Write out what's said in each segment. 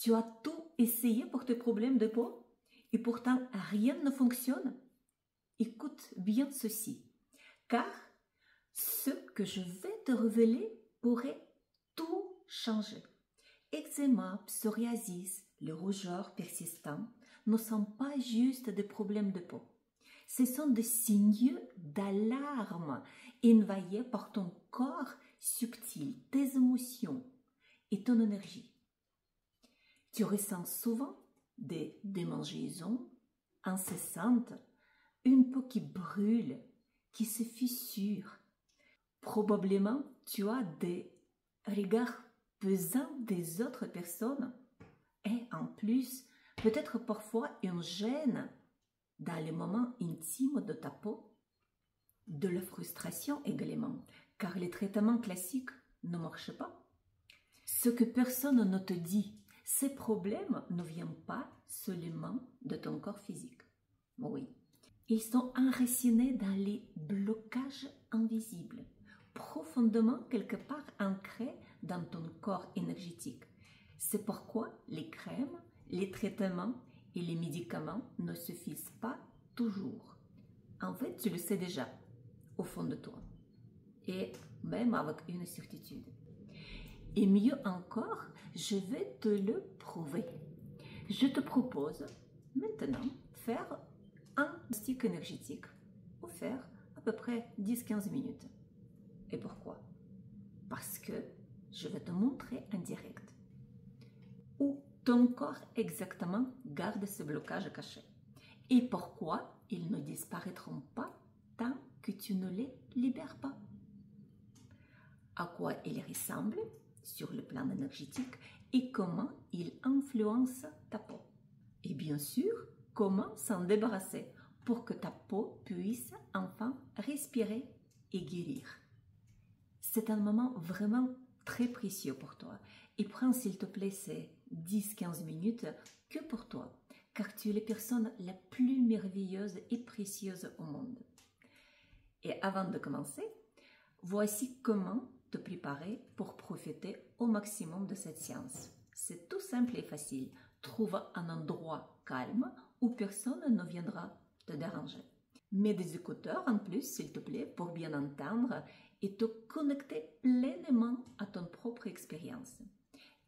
Tu as tout essayé pour tes problèmes de peau et pourtant rien ne fonctionne? Écoute bien ceci, car ce que je vais te révéler pourrait tout changer. Eczéma, psoriasis, les rougeurs persistants ne sont pas juste des problèmes de peau. Ce sont des signaux d'alarme envahis par ton corps subtil, tes émotions et ton énergie. Tu ressens souvent des démangeaisons incessantes, une peau qui brûle, qui se fissure. Probablement, tu as des regards pesants des autres personnes et en plus, peut-être parfois une gêne dans les moments intimes de ta peau, de la frustration également, car les traitements classiques ne marchent pas. Ce que personne ne te dit, ces problèmes ne viennent pas seulement de ton corps physique. Oui, ils sont enracinés dans les blocages invisibles, profondément quelque part ancrés dans ton corps énergétique. C'est pourquoi les crèmes, les traitements et les médicaments ne suffisent pas toujours. En fait, tu le sais déjà, au fond de toi, et même avec une certitude. Et mieux encore, je vais te le prouver. Je te propose maintenant de faire un stick énergétique, ou faire à peu près 10-15 minutes. Et pourquoi? Parce que je vais te montrer en direct où ton corps exactement garde ce blocage caché et pourquoi ils ne disparaîtront pas tant que tu ne les libères pas. À quoi ils ressemblent sur le plan énergétique et comment ils influencent ta peau. Et bien sûr, comment s'en débarrasser pour que ta peau puisse enfin respirer et guérir. C'est un moment vraiment très précieux pour toi. Et prends s'il te plaît ces 10-15 minutes que pour toi, car tu es la personne la plus merveilleuse et précieuse au monde. Et avant de commencer, voici comment te préparer pour profiter au maximum de cette séance. C'est tout simple et facile. Trouve un endroit calme où personne ne viendra te déranger. Mets des écouteurs en plus, s'il te plaît, pour bien entendre et te connecter pleinement à ton propre expérience.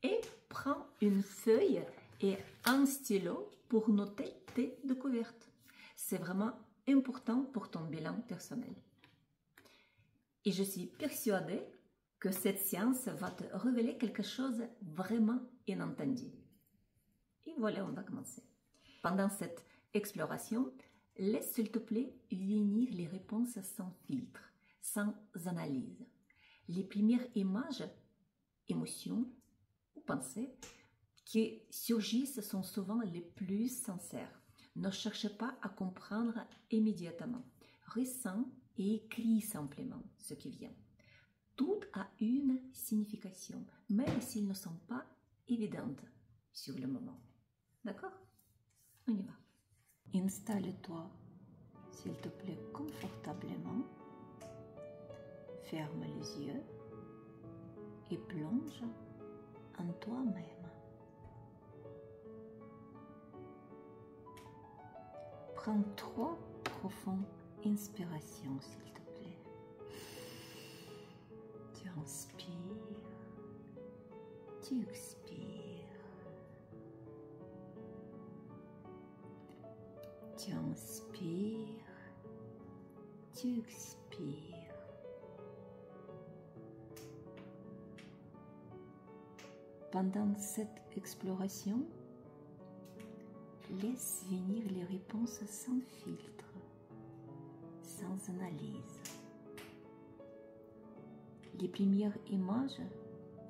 Et prends une feuille et un stylo pour noter tes découvertes. C'est vraiment important pour ton bilan personnel. Et je suis persuadée que cette séance va te révéler quelque chose vraiment inattendu. Et voilà, on va commencer. Pendant cette exploration, laisse s'il te plaît venir les réponses sans filtre, sans analyse. Les premières images, émotions ou pensées qui surgissent sont souvent les plus sincères. Ne cherche pas à comprendre immédiatement. Ressens et écris simplement ce qui vient. Tout a une signification, même s'ils ne sont pas évidentes sur le moment. D'accord? On y va. Installe-toi, s'il te plaît, confortablement. Ferme les yeux et plonge en toi-même. Prends 3 profondes inspirations, s'il te plaît. Tu inspires, tu expires. Tu inspires, tu expires. Pendant cette exploration, laisse venir les réponses sans filtre, sans analyse. Les premières images,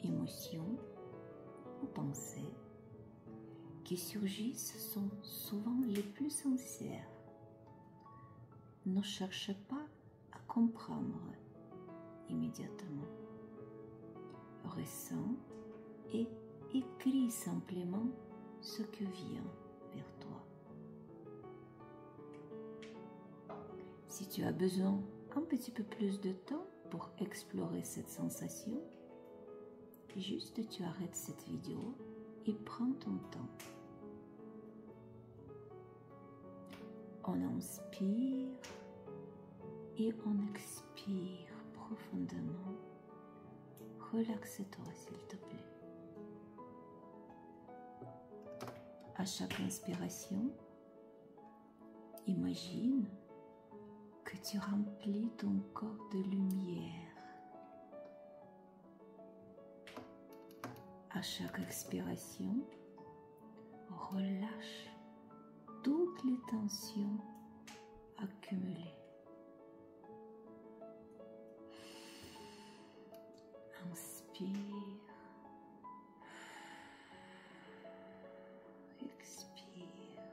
émotions ou pensées qui surgissent sont souvent les plus sincères. Ne cherche pas à comprendre immédiatement. Ressens et écris simplement ce que vient vers toi. Si tu as besoin un petit peu plus de temps pour explorer cette sensation, juste tu arrêtes cette vidéo et prends ton temps. On inspire et on expire profondément. Relaxe-toi, s'il te plaît. À chaque inspiration, imagine que tu remplis ton corps de lumière. À chaque expiration, relâche toutes les tensions accumulées. Inspire. Expire.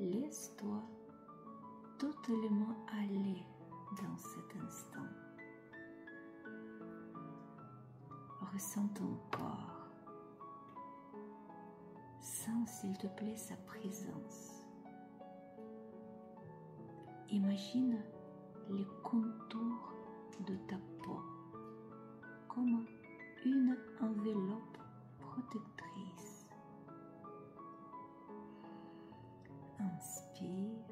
Laisse-toi totalement aller dans cet instant. Ressens ton corps. Sens, s'il te plaît, sa présence. Imagine les contours de ta peau comme une enveloppe protectrice. Inspire,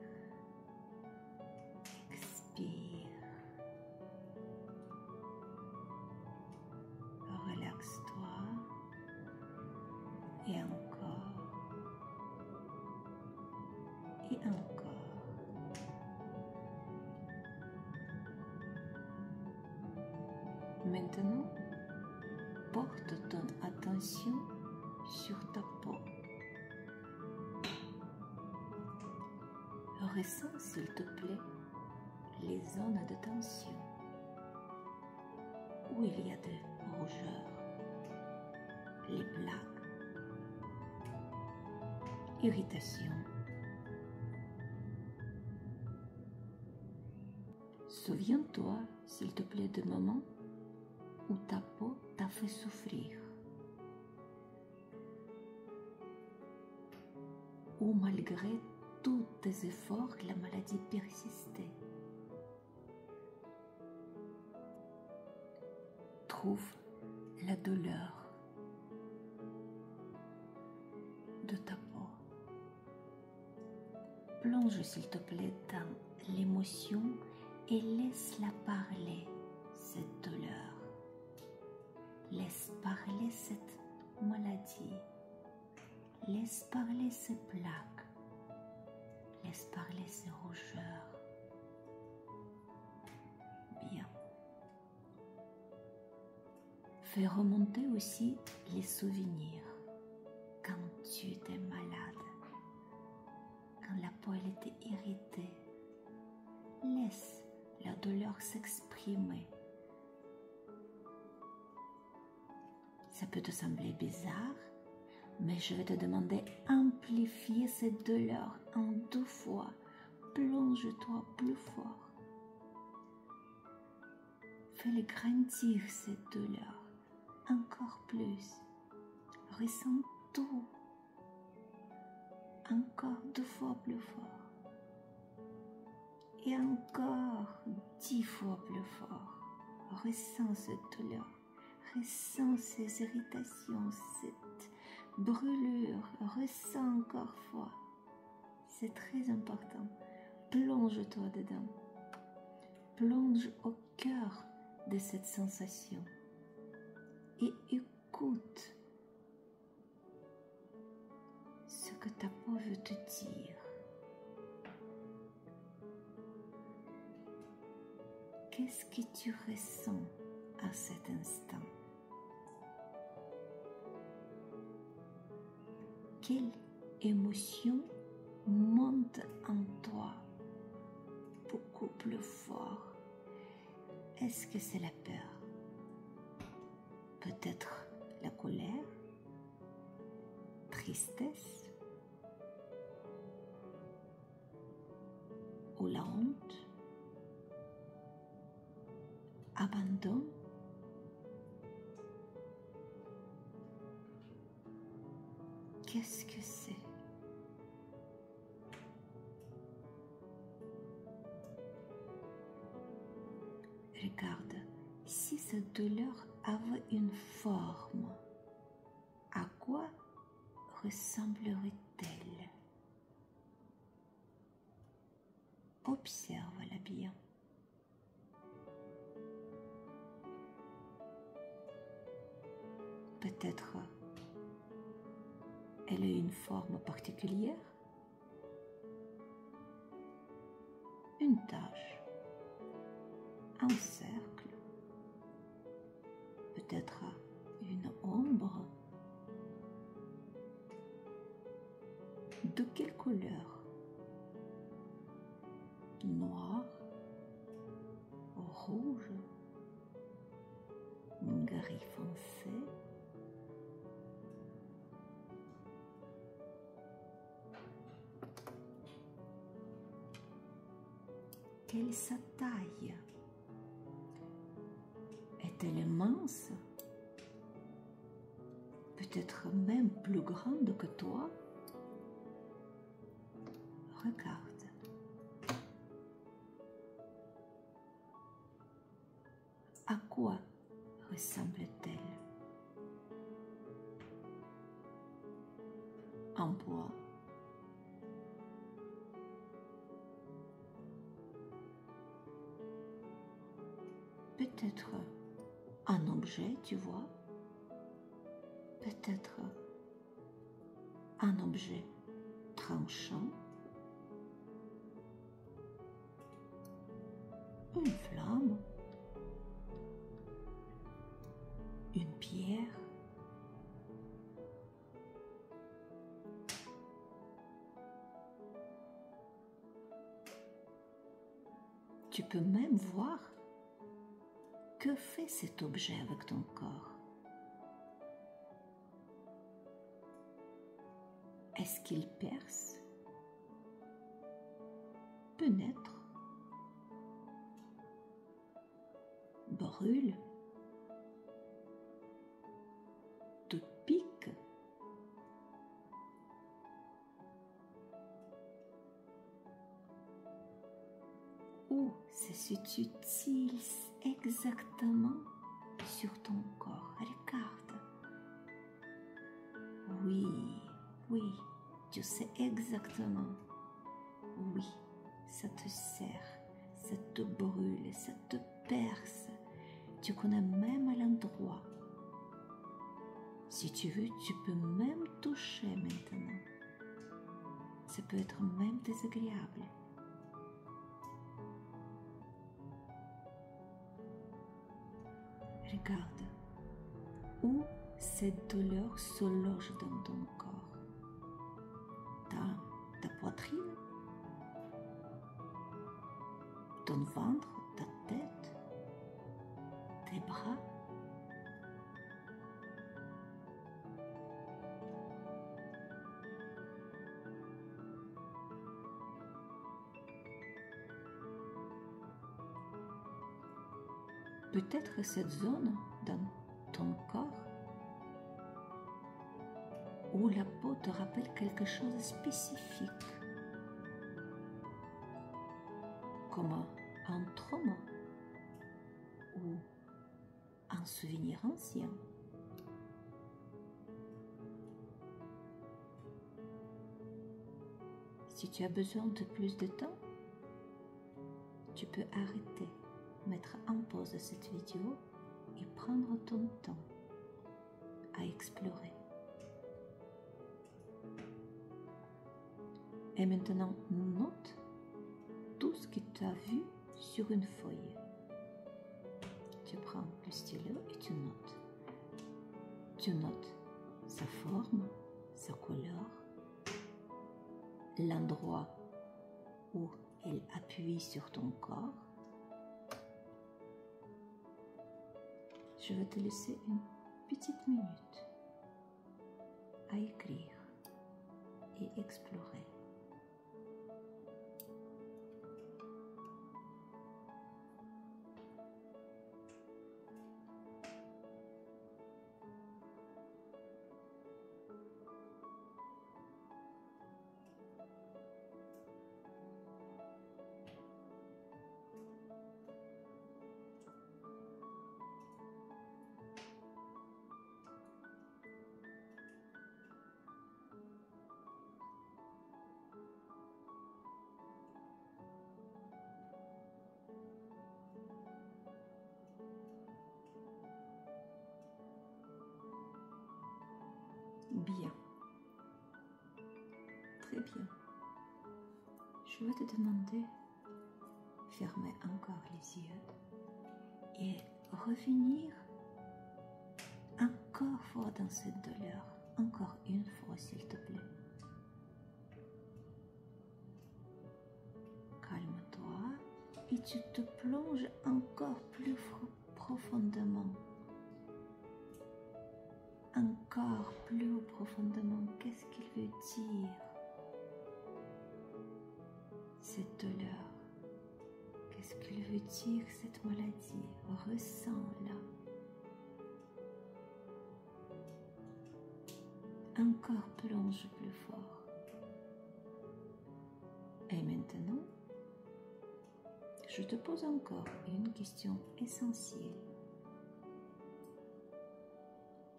expire. Relaxe-toi et encore et encore. Maintenant, porte ton attention sur ta peau. Ressens, s'il te plaît, les zones de tension où il y a des rougeurs, les plaques, irritation. Souviens-toi, s'il te plaît, de moments où ta peau t'a fait souffrir, où malgré tous tes efforts, la maladie persistait. Trouve la douleur de ta peau. Plonge, s'il te plaît, dans l'émotion et laisse-la parler, cette douleur. Laisse parler cette maladie. Laisse parler ces plaques. Laisse parler ces rougeurs. Bien. Fais remonter aussi les souvenirs quand tu étais malade, quand la peau elle était irritée. Laisse la douleur s'exprimer. Ça peut te sembler bizarre, mais je vais te demander d'amplifier cette douleur en 2 fois. Plonge-toi plus fort. Fais-le grandir cette douleur encore plus. Ressens tout. Encore 2 fois plus fort. Et encore 10 fois plus fort. Ressens cette douleur. Ressens ces irritations, cette brûlure. Ressens encore fois. C'est très important. Plonge-toi dedans. Plonge au cœur de cette sensation. Et écoute ce que ta peau veut te dire. Qu'est-ce que tu ressens à cet instant? Quelle émotion monte en toi beaucoup plus fort? Est-ce que c'est la peur? Peut-être la colère? Tristesse? Ou la honte? Abandon? Qu'est-ce que c'est? Regarde, si cette douleur avait une forme, ressemblerait-elle? Observe-la bien. Peut-être elle a une forme particulière, une tache, un cercle, peut-être une ombre. De quelle couleur? Noir, rouge, gris foncé. Quelle est sa taille? Est-elle mince? Peut-être même plus grande que toi? Regarde. À quoi ressemble-t-elle? En bois? Peut-être un objet, tu vois? Peut-être un objet tranchant? Une flamme? Une pierre? Tu peux même voir que fait cet objet avec ton corps. Est-ce qu'il perce, pénètre, brûle, te pique? Ou se situe-t-il exactement sur ton corps? Regarde. Oui, oui, tu sais exactement. Oui, ça te serre, ça te brûle, ça te perce. Tu connais même l'endroit. Si tu veux, tu peux même toucher maintenant. Ça peut être même désagréable. Regarde où cette douleur se loge dans ton corps. Ta poitrine, ton ventre, ta tête, tes bras. Peut-être cette zone dans ton corps où la peau te rappelle quelque chose de spécifique, comme un trauma ou un souvenir ancien. Si tu as besoin de plus de temps, tu peux arrêter, mettre en pause cette vidéo et prendre ton temps à explorer. Et maintenant, note tout ce que tu as vu sur une feuille. Tu prends le stylo et tu notes. Tu notes sa forme, sa couleur, l'endroit où elle appuie sur ton corps. Je vais te laisser une petite minute à écrire et explorer. Bien. Très bien. Je vais te demander, fermer encore les yeux et revenir encore fois dans cette douleur. Encore une fois, s'il te plaît. Calme-toi et tu te plonges encore plus profondément. Encore plus profondément. Qu'est-ce qu'il veut dire, cette douleur? Qu'est-ce qu'il veut dire, cette maladie? Ressens-la. Encore plonge plus fort. Et maintenant, je te pose encore une question essentielle.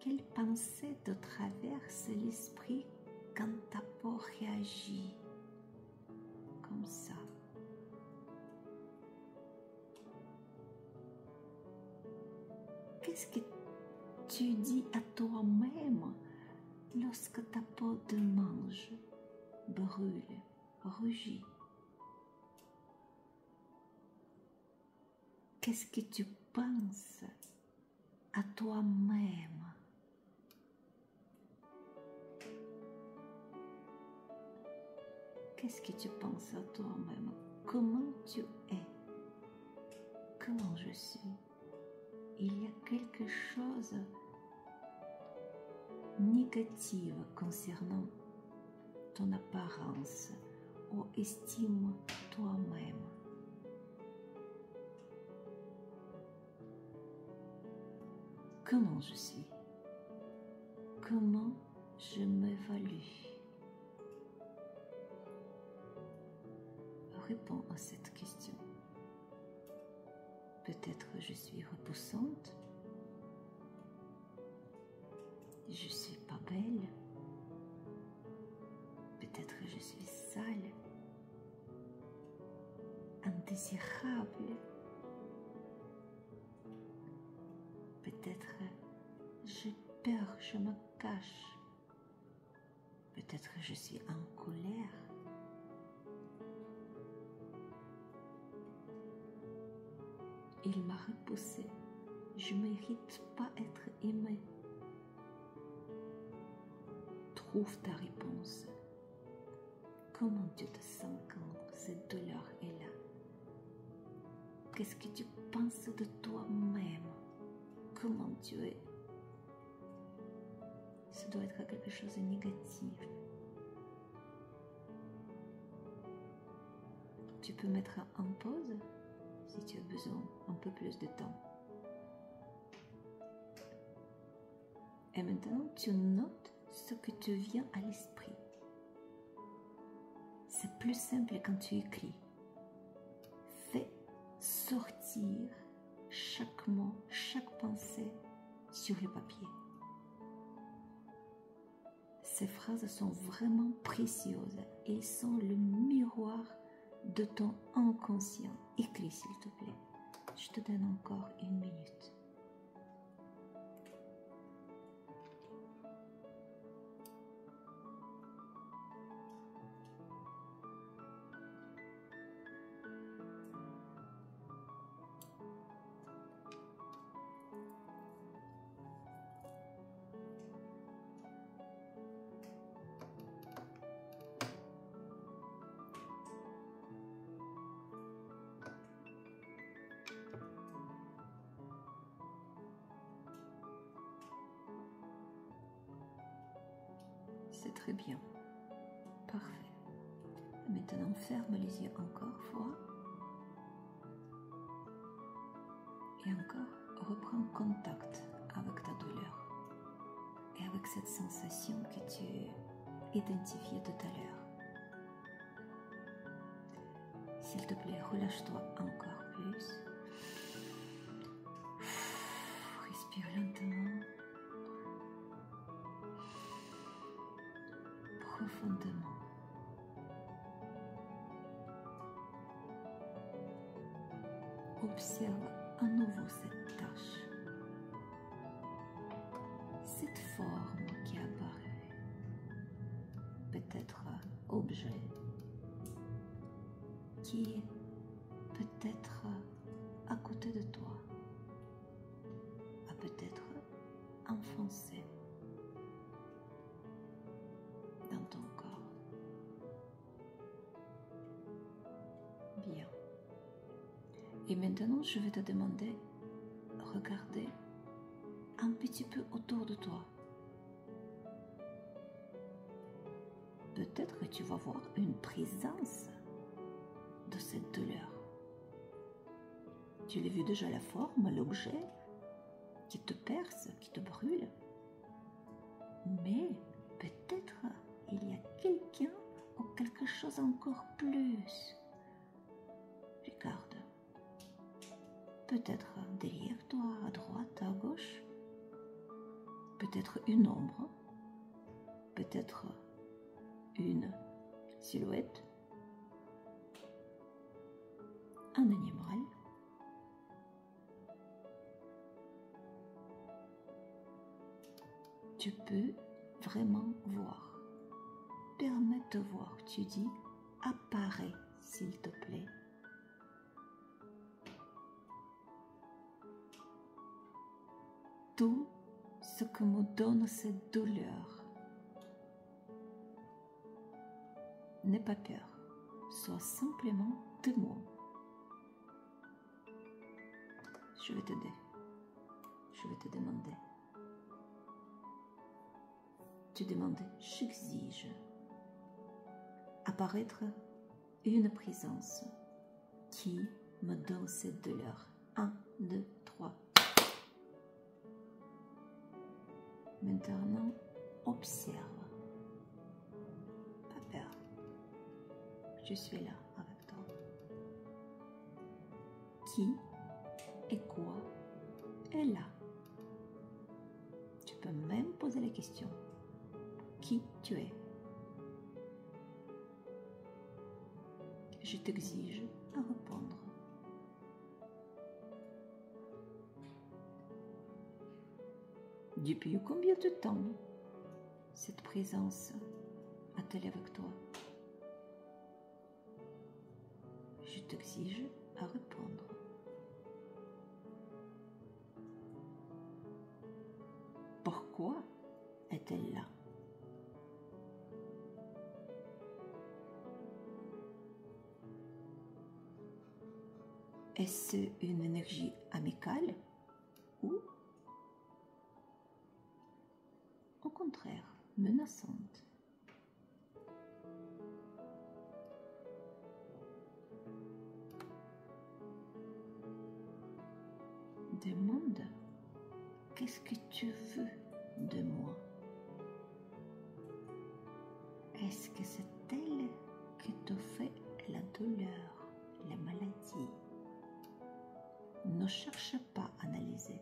Quelle pensée te traverse l'esprit quand ta peau réagit comme ça? Qu'est-ce que tu dis à toi-même lorsque ta peau te mange, brûle, rougit? Qu'est-ce que tu penses à toi-même? Qu'est-ce que tu penses à toi-même? Comment tu es? Comment je suis? Il y a quelque chose de négatif concernant ton apparence ou estime toi-même. Comment je suis? Comment je m'évalue? Réponds à cette question. Peut-être je suis repoussante, je suis pas belle, peut-être je suis sale, indésirable, peut-être j'ai peur, je me cache, peut-être je suis en colère. Il m'a repoussé. Je ne mérite pas être aimée. Trouve ta réponse. Comment tu te sens quand cette douleur est là? Qu'est-ce que tu penses de toi-même? Comment tu es? Ça doit être quelque chose de négatif. Tu peux mettre en pause si tu as besoin un peu plus de temps. Et maintenant, tu notes ce que te vient à l'esprit. C'est plus simple quand tu écris. Fais sortir chaque mot, chaque pensée sur le papier. Ces phrases sont vraiment précieuses et sont le miroir de ton inconscient. Écris s'il te plaît. Je te donne encore 1 minute. C'est très bien. Parfait. Maintenant, ferme les yeux encore fois. Et encore, reprends contact avec ta douleur. Et avec cette sensation que tu identifiais tout à l'heure. S'il te plaît, relâche-toi encore plus. Respire lentement. Profondément. Observe à nouveau cette tache, cette forme qui apparaît. objet qui est peut-être à côté de toi, a peut-être enfoncé dans ton corps. Bien. Et maintenant, je vais te demander, regarder un petit peu autour de toi. Peut-être que tu vas voir une présence de cette douleur. Tu l'as vu déjà, la forme, l'objet qui te perce, qui te brûle. Mais peut-être il y a quelqu'un ou quelque chose encore plus. Regarde. Peut-être derrière toi, à droite, à gauche. Peut-être une ombre. Peut-être une silhouette. Un animal. Tu peux vraiment voir. Permets de voir. Tu dis apparaît, s'il te plaît. Tout ce que me donne cette douleur. N'aie pas peur. Sois simplement témoin. Je vais t'aider. Je vais te demander. Tu demandes, j'exige apparaître une présence qui me donne cette douleur. 1, 2, 3. Maintenant, observe. Pas peur. Je suis là avec toi. Qui et quoi est là? Tu peux même poser la question. Qui tu es? Je t'exige à répondre. Depuis combien de temps cette présence a-t-elle avec toi? Je t'exige à répondre. Pourquoi est-elle là? Est-ce une énergie amicale ou au contraire menaçante? Demande, qu'est-ce que tu veux de moi? Est-ce que c'est elle qui te fait la douleur, la maladie? Ne cherche pas à analyser.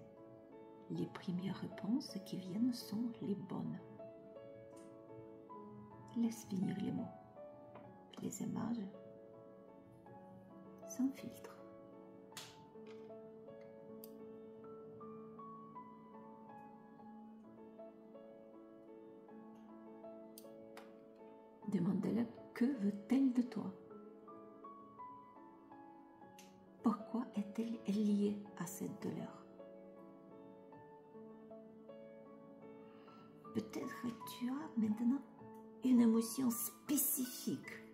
Les premières réponses qui viennent sont les bonnes. Laisse venir les mots, les images, sans filtre. Demande-la, que veut-elle de toi? Pourquoi est-elle liée à cette douleur? Peut-être que tu as maintenant une émotion spécifique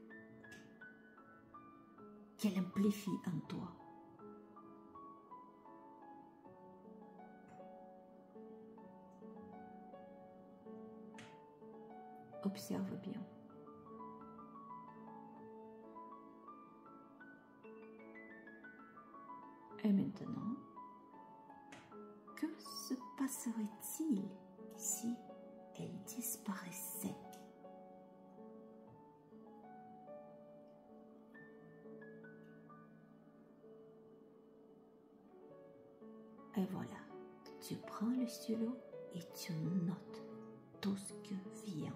qu'elle amplifie en toi. Observe bien. Et maintenant, que se passerait-il si elle disparaissait? Et voilà, tu prends le stylo et tu notes tout ce qui vient.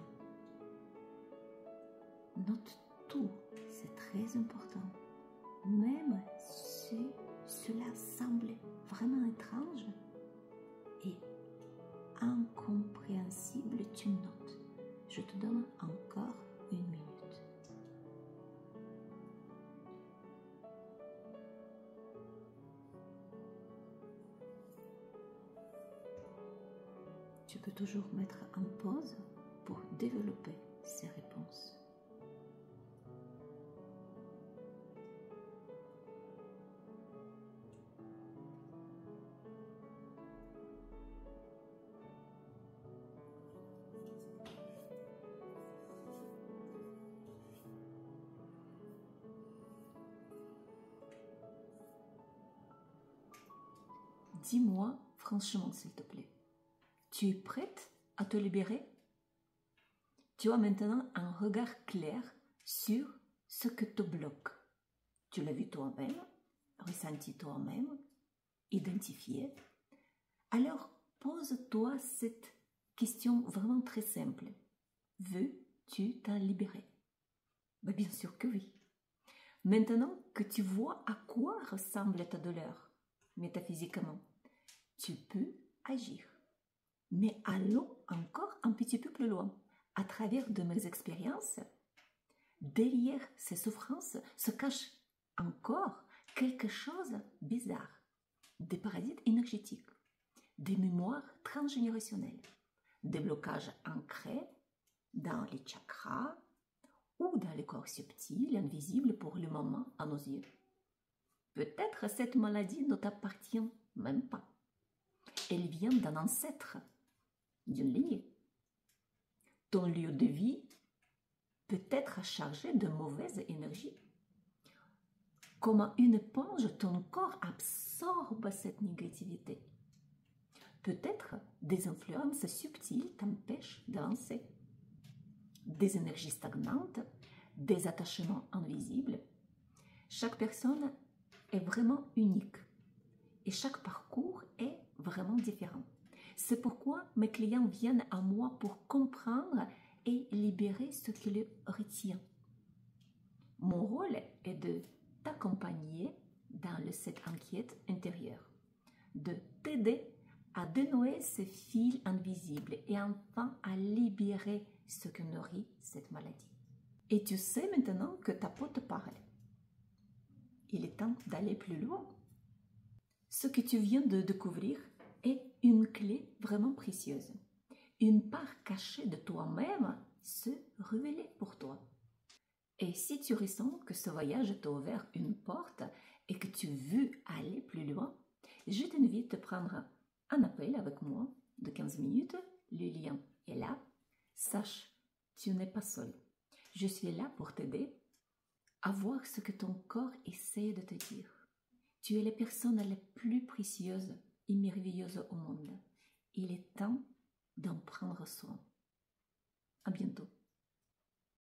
Note tout, c'est très important. Même si cela semble vraiment étrange et incompréhensible, tu notes. Je te donne encore 1 minute. peux toujours mettre en pause pour développer ces réponses. Dis-moi franchement, s'il te plaît, tu es prête à te libérer? Tu as maintenant un regard clair sur ce que te bloque. Tu l'as vu toi-même, ressenti toi-même, identifié. Alors, pose-toi cette question vraiment très simple. Veux-tu t'en libérer? Ben, bien sûr que oui. Maintenant que tu vois à quoi ressemble ta douleur, métaphysiquement, tu peux agir. Mais allons encore un petit peu plus loin. À travers de mes expériences, derrière ces souffrances se cache encore quelque chose de bizarre. Des parasites énergétiques, des mémoires transgénérationnelles, des blocages ancrés dans les chakras ou dans les corps subtils, invisibles pour le moment à nos yeux. Peut-être cette maladie ne t'appartient même pas. Elle vient d'un ancêtre, d'une lignée. Ton lieu de vie peut être chargé de mauvaises énergies. Comme une éponge, ton corps absorbe cette négativité. Peut-être des influences subtiles t'empêchent d'avancer. Des énergies stagnantes, des attachements invisibles. Chaque personne est vraiment unique et chaque parcours est vraiment différent. C'est pourquoi mes clients viennent à moi pour comprendre et libérer ce qui les retient. Mon rôle est de t'accompagner dans cette inquiète intérieure, de t'aider à dénouer ces fils invisibles et enfin à libérer ce que nourrit cette maladie. Et tu sais maintenant que ta peau te parle. Il est temps d'aller plus loin. Ce que tu viens de découvrir est une clé vraiment précieuse. Une part cachée de toi-même se révélait pour toi. Et si tu ressens que ce voyage t'a ouvert une porte et que tu veux aller plus loin, je t'invite à prendre un appel avec moi de 15 minutes. Le lien est là. Sache, tu n'es pas seul. Je suis là pour t'aider à voir ce que ton corps essaie de te dire. Tu es la personne la plus précieuse et merveilleuse au monde. Il est temps d'en prendre soin. À bientôt.